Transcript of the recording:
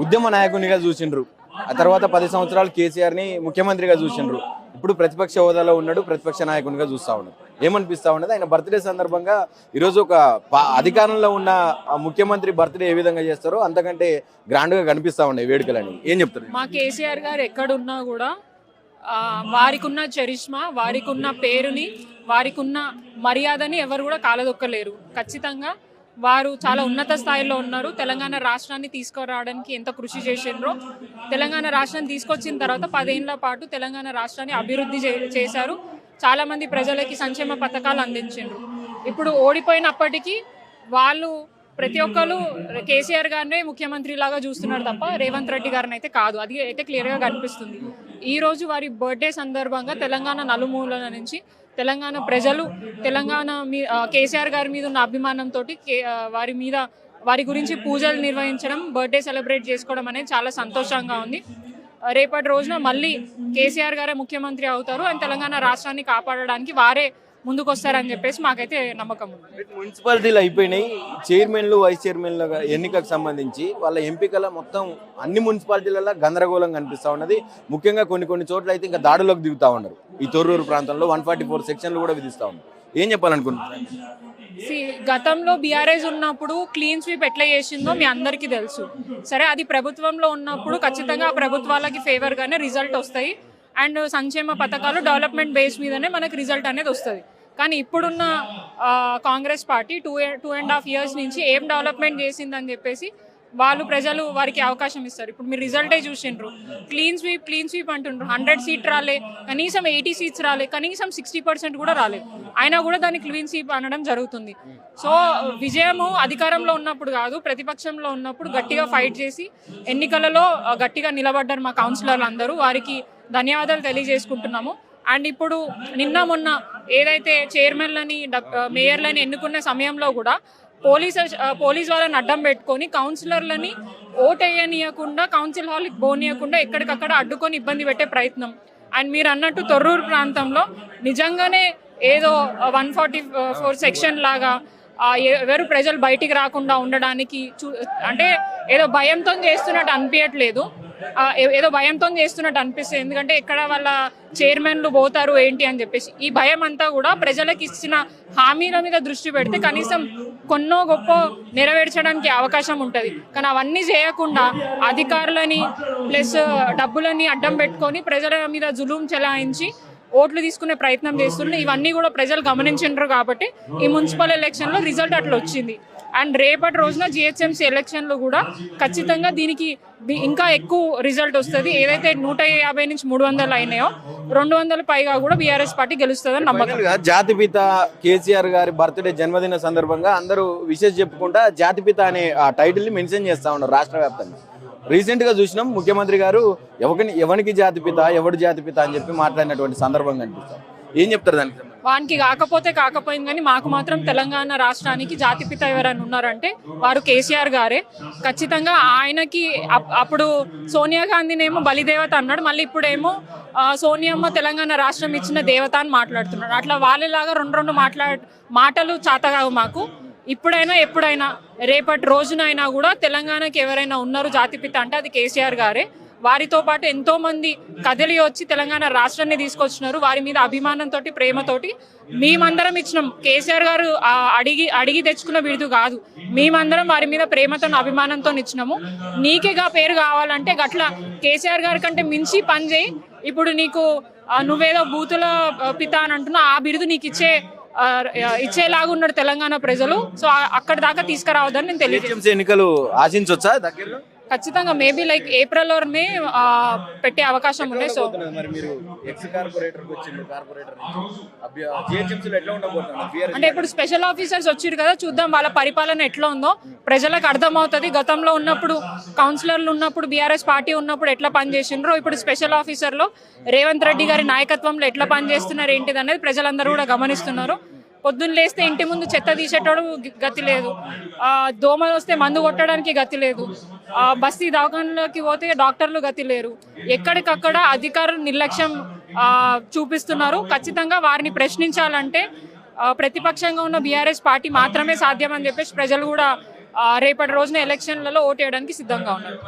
ఉద్యమ నాయకునిగా చూసిండ్రు. ఆ తర్వాత 10 సంవత్సరాలు కేసీఆర్ని ముఖ్యమంత్రిగా చూసిండ్రు. ఇప్పుడు ప్రతిపక్ష హోదాలో ఉన్నాడు, ప్రతిపక్ష నాయకునిగా చూస్తూ ఉన్నాడు. ఏమనిపిస్తూ ఉన్నది? ఆయన బర్త్డే సందర్భంగా ఈరోజు ఒక అధికారంలో ఉన్న ముఖ్యమంత్రి బర్త్డే ఏ విధంగా చేస్తారో అంతకంటే గ్రాండ్గా కనిపిస్తూ ఉన్నాయి వేడుకలని. ఏం చెప్తారు? మా కేసీఆర్ గారు ఎక్కడున్నా కూడా వారికి ఉన్న చరిష్మా, వారికి ఉన్న పేరుని, వారికి ఉన్న మర్యాదని ఎవరు కూడా కాలదొక్కలేరు. ఖచ్చితంగా వారు చాలా ఉన్నత స్థాయిలో ఉన్నారు. తెలంగాణ రాష్ట్రాన్ని తీసుకురావడానికి ఎంత కృషి చేసిండ్రో, తెలంగాణ రాష్ట్రాన్ని తీసుకొచ్చిన తర్వాత 10 ఏళ్ల పాటు తెలంగాణ రాష్ట్రాన్ని అభివృద్ధి చేశారు. చాలామంది ప్రజలకి సంక్షేమ పథకాలు అందించిండ్రు. ఇప్పుడు ఓడిపోయినప్పటికీ వాళ్ళు ప్రతి ఒక్కరు కేసీఆర్ గారినే ముఖ్యమంత్రి లాగా చూస్తున్నారు తప్ప రేవంత్ రెడ్డి గారిని అయితే కాదు. అది అయితే క్లియర్గా కనిపిస్తుంది. ఈరోజు వారి బర్త్డే సందర్భంగా తెలంగాణ నలుమూలల నుంచి తెలంగాణ ప్రజలు కేసీఆర్ గారి మీద ఉన్న అభిమానంతో వారి గురించి పూజలు నిర్వహించడం, బర్త్డే సెలబ్రేట్ చేసుకోవడం అనేది చాలా సంతోషంగా ఉంది. రేపటి రోజున మళ్ళీ కేసీఆర్ గారే ముఖ్యమంత్రి అవుతారు అండ్ తెలంగాణ రాష్ట్రాన్ని కాపాడడానికి వారే ముందుకు వస్తారని చెప్పేసి మాకైతే నమ్మకం ఉంది. మున్సిపాలిటీలు అయిపోయినాయి. చైర్మన్లు, వైస్ చైర్మన్ల ఎన్నికకు సంబంధించి వాళ్ళ ఎంపికల మొత్తం అన్ని మున్సిపాలిటీలలో గందరగోళం కనిపిస్తూ ఉన్నది. ముఖ్యంగా కొన్ని చోట్ల అయితే ఇంకా దాడులకు దిగుతూ ఉన్నారు. ఈ తొర్రూరు ప్రాంతంలో 144 సెక్షన్లు కూడా విధిస్తూ ఉన్నారు. ఏం చెప్పాలనుకుంటున్నారు? గతంలో బీఆర్ఎస్ ఉన్నప్పుడు క్లీన్ స్వీప్ ఎట్లా చేసిందో మీ అందరికీ తెలుసు. సరే, అది ప్రభుత్వంలో ఉన్నప్పుడు ఖచ్చితంగా ఆ ప్రభుత్వాలకి ఫేవర్గానే రిజల్ట్ వస్తాయి అండ్ సంక్షేమ పథకాలు డెవలప్మెంట్ బేస్ మీదనే మనకు రిజల్ట్ అనేది వస్తుంది. కానీ ఇప్పుడున్న కాంగ్రెస్ పార్టీ 2.5 years నుంచి ఏం డెవలప్మెంట్ చేసిందని చెప్పేసి ప్రజలు వారికి అవకాశం ఇస్తారు. ఇప్పుడు మీరు రిజల్టే చూసిండ్రు. క్లీన్ స్వీప్ అంటుండ్రు. 100 seats రాలే, కనీసం 80 seats రాలే, కనీసం 60% కూడా రాలేదు. అయినా కూడా దాన్ని క్లీన్ స్వీప్ అనడం జరుగుతుంది. సో విజయము అధికారంలో ఉన్నప్పుడు కాదు, ప్రతిపక్షంలో ఉన్నప్పుడు గట్టిగా ఫైట్ చేసి ఎన్నికలలో గట్టిగా నిలబడ్డారు మా కౌన్సిలర్లు అందరూ. వారికి ధన్యవాదాలు తెలియజేసుకుంటున్నాము. అండ్ ఇప్పుడు మొన్న ఏదైతే చైర్మన్లని, మేయర్లని ఎన్నుకున్న సమయంలో కూడా పోలీస్ వాళ్ళని అడ్డం పెట్టుకొని కౌన్సిలర్లని ఓట్ వేయనీయకుండా, కౌన్సిల్ హాల్కి పోనీయకుండా ఎక్కడికక్కడ అడ్డుకొని ఇబ్బంది పెట్టే ప్రయత్నం. అండ్ మీరు అన్నట్టు తొర్రూరు ప్రాంతంలో నిజంగానే ఏదో 144 సెక్షన్ లాగా ఎవరు ప్రజలు బయటికి రాకుండా ఉండడానికి అంటే ఏదో భయంతో చేస్తున్నట్టు అనిపించట్లేదు. ఏదో భయంతో చేస్తున్నట్టు అనిపిస్తుంది. ఎందుకంటే ఎక్కడ వాళ్ళ చైర్మన్లు పోతారు ఏంటి అని చెప్పేసి ఈ భయం అంతా కూడా ప్రజలకు ఇచ్చిన హామీల మీద దృష్టి పెడితే కనీసం కొన్నో గొప్ప నెరవేర్చడానికి అవకాశం ఉంటుంది. కానీ అవన్నీ చేయకుండా అధికారులని ప్లస్ డబ్బులని అడ్డం పెట్టుకొని ప్రజల మీద జులుం చెలాయించి ఓట్లు తీసుకునే ప్రయత్నం చేస్తున్నాయి. ఇవన్నీ కూడా ప్రజలు గమనించారు కాబట్టి ఈ మున్సిపల్ ఎలక్షన్లో రిజల్ట్ అట్లా వచ్చింది. అండ్ రేపటి రోజున జిహెచ్ఎంసీ ఎలక్షన్లు కూడా ఖచ్చితంగా దీనికి ఇంకా ఎక్కువ రిజల్ట్ వస్తుంది. ఏదైతే 150 నుంచి 300 అయినాయో 200 పైగా కూడా బీఆర్ఎస్ పార్టీ గెలుస్తుందని నమ్మకం. జాతిపిత కేసీఆర్ గారి బర్త్డే జన్మదిన సందర్భంగా అందరూ విశేష చెప్పుకుంటా జాతిపిత అనే ఆ టైటిల్ని మెన్షన్ చేస్తూ ఉన్నారు రాష్ట్ర వ్యాప్తంగా. రీసెంట్గా చూసినాం ముఖ్యమంత్రి గారు ఎవరికి జాతిపిత, ఎవడు జాతిపిత అని చెప్పి మాట్లాడినటువంటి సందర్భం కనిపిస్తాం. ఏం చెప్తారు దానికి? వానికి కాకపోయింది కానీ మాకు మాత్రం తెలంగాణ రాష్ట్రానికి జాతిపిత ఎవరైనా ఉన్నారంటే వారు కేసీఆర్ గారే. ఖచ్చితంగా ఆయనకి అప్పుడు సోనియా గాంధీనేమో బలిదేవత అన్నాడు, మళ్ళీ ఇప్పుడేమో సోనియమ్మ తెలంగాణ రాష్ట్రం ఇచ్చిన దేవత అని మాట్లాడుతున్నాడు. అట్లా వాళ్ళలాగా రెండు మాటలు చాతగావు మాకు. ఇప్పుడైనా ఎప్పుడైనా రేపటి రోజునైనా కూడా తెలంగాణకి ఎవరైనా ఉన్నారు జాతిపిత అంటే అది కేసీఆర్ గారే. వారితో పాటు ఎంతో మంది కదిలి వచ్చి తెలంగాణ రాష్ట్రాన్ని తీసుకొచ్చినారు. వారి మీద అభిమానంతో, ప్రేమతోటి మేమందరం ఇచ్చినాం. కేసీఆర్ గారు అడిగి తెచ్చుకున్న బిరుదు కాదు, మేమందరం వారి మీద ప్రేమతో, అభిమానంతో ఇచ్చినాము. నీకేగా పేరు కావాలంటే గట్ల కేసీఆర్ గారి కంటే మించి పని చేయి. ఇప్పుడు నీకు నువ్వేదో బూతుల పిత అని అంటున్నా, ఆ బిరుదు నీకు ఇచ్చేలాగా ఉన్నారు తెలంగాణ ప్రజలు. సో అక్కడి దాకా తీసుకురావద్దని నేను తెలియజేస్తాను. ఎన్నికలు ఆశించవచ్చా దగ్గరలో? ఖచ్చితంగా మేబీ లైక్ ఏప్రిల్ ఆర్ మే పెట్టే అవకాశం ఉన్నాయి. సో అంటే ఇప్పుడు స్పెషల్ ఆఫీసర్స్ వచ్చారు కదా, చూద్దాం వాళ్ళ పరిపాలన ఎట్లా ఉందో ప్రజలకు అర్థమవుతుంది. గతంలో ఉన్నప్పుడు కౌన్సిలర్లు ఉన్నప్పుడు బీఆర్ఎస్ పార్టీ ఉన్నప్పుడు ఎట్లా పనిచేసిండ్రో, ఇప్పుడు స్పెషల్ ఆఫీసర్లో రేవంత్ రెడ్డి గారి నాయకత్వంలో ఎట్లా పనిచేస్తున్నారు ఏంటిది అనేది ప్రజలందరూ కూడా గమనిస్తున్నారు. పొద్దున్న లేస్తే ఇంటి ముందు చెత్త తీసేటోడు గతి లేదు, దోమలు వస్తే మందు కొట్టడానికి గతి లేదు, బస్తీ దవాఖానలోకి పోతే డాక్టర్లు గతి లేరు. ఎక్కడికక్కడ అధికారులు నిర్లక్ష్యం చూపిస్తున్నారు. ఖచ్చితంగా వారిని ప్రశ్నించాలంటే ప్రతిపక్షంగా ఉన్న బీఆర్ఎస్ పార్టీ మాత్రమే సాధ్యం అని చెప్పేసి ప్రజలు కూడా రేపటి రోజున ఎలక్షన్లలో ఓటు వేయడానికి సిద్ధంగా ఉన్నారు.